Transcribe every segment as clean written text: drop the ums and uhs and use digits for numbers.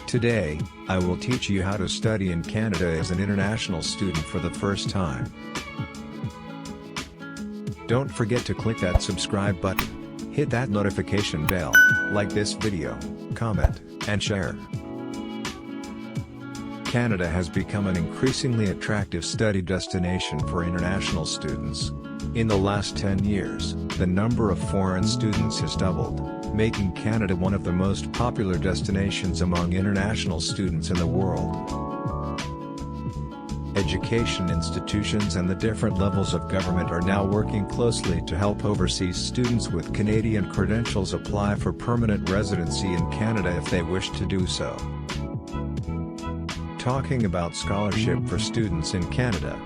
Today, I will teach you how to study in Canada as an international student for the first time. Don't forget to click that subscribe button. Hit that notification bell, like this video, comment, and share. Canada has become an increasingly attractive study destination for international students. In the last 10 years, the number of foreign students has doubled, making Canada one of the most popular destinations among international students in the world. Education institutions and the different levels of government are now working closely to help overseas students with Canadian credentials apply for permanent residency in Canada if they wish to do so. Talking about scholarship for students in Canada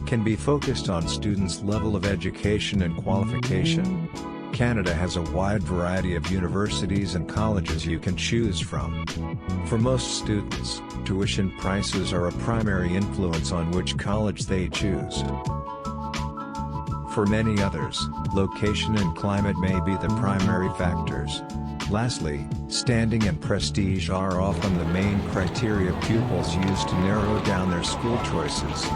can be focused on students' level of education and qualification. Canada has a wide variety of universities and colleges you can choose from. For most students, tuition prices are a primary influence on which college they choose. For many others, location and climate may be the primary factors. Lastly, standing and prestige are often the main criteria pupils use to narrow down their school choices.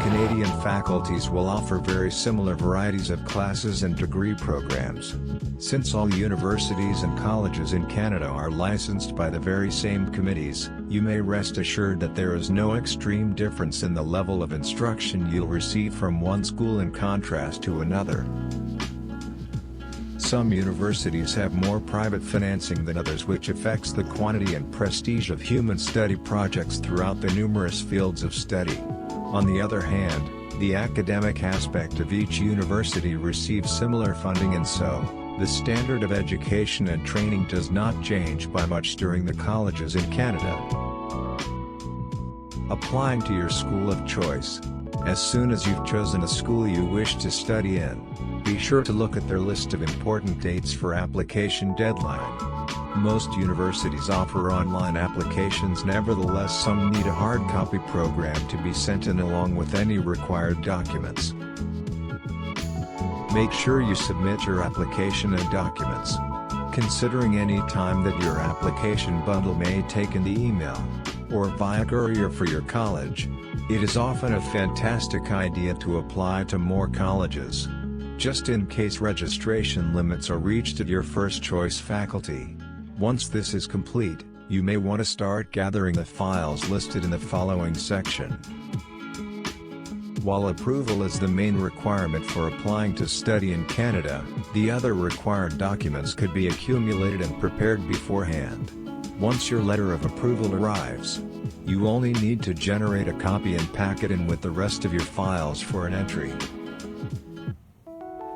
Canadian faculties will offer very similar varieties of classes and degree programs. Since all universities and colleges in Canada are licensed by the very same committees, you may rest assured that there is no extreme difference in the level of instruction you'll receive from one school in contrast to another. Some universities have more private financing than others, which affects the quantity and prestige of human study projects throughout the numerous fields of study. On the other hand, the academic aspect of each university receives similar funding, and so, the standard of education and training does not change by much during the colleges in Canada. Applying to your school of choice. As soon as you've chosen a school you wish to study in, be sure to look at their list of important dates for application deadline. Most universities offer online applications, nevertheless some need a hard copy program to be sent in along with any required documents. Make sure you submit your application and documents. Considering any time that your application bundle may take in the email, or via courier for your college, it is often a fantastic idea to apply to more colleges, just in case registration limits are reached at your first choice faculty. Once this is complete, you may want to start gathering the files listed in the following section. While approval is the main requirement for applying to study in Canada, the other required documents could be accumulated and prepared beforehand. Once your letter of approval arrives, you only need to generate a copy and pack it in with the rest of your files for an entry.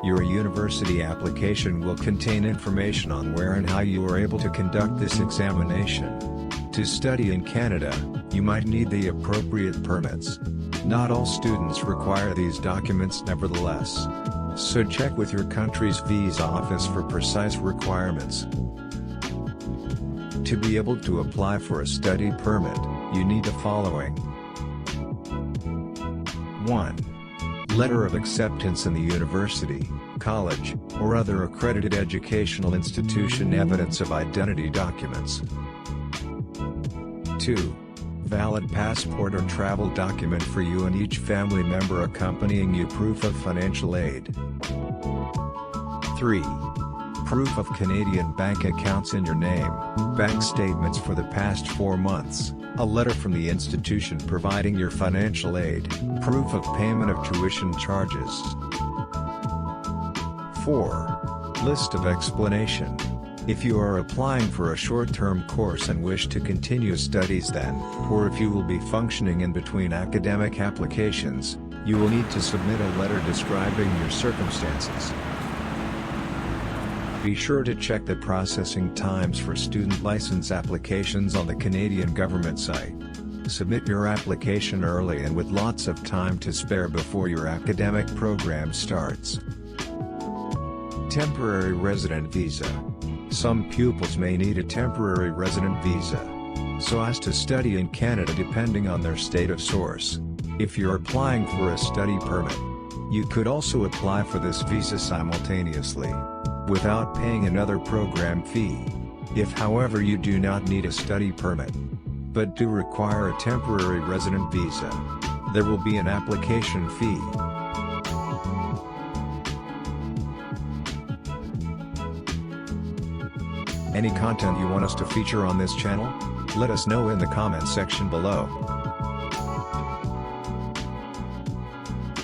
Your university application will contain information on where and how you are able to conduct this examination. To study in Canada, you might need the appropriate permits. Not all students require these documents nevertheless. So check with your country's visa office for precise requirements. To be able to apply for a study permit, you need the following. 1. Letter of acceptance in the university, college, or other accredited educational institution. Evidence of identity documents. 2. Valid passport or travel document for you and each family member accompanying you. Proof of financial aid. 3. Proof of Canadian bank accounts in your name, bank statements for the past 4 months, a letter from the institution providing your financial aid, proof of payment of tuition charges. 4. List of explanation. If you are applying for a short-term course and wish to continue studies then, or if you will be functioning in between academic applications, you will need to submit a letter describing your circumstances. Be sure to check the processing times for student license applications on the Canadian government site. Submit your application early and with lots of time to spare before your academic program starts. Temporary resident visa. Some pupils may need a temporary resident visa, so as to study in Canada depending on their state of source. If you're applying for a study permit, you could also apply for this visa simultaneously, without paying another program fee. If however you do not need a study permit, but do require a temporary resident visa, there will be an application fee. Any content you want us to feature on this channel? Let us know in the comments section below.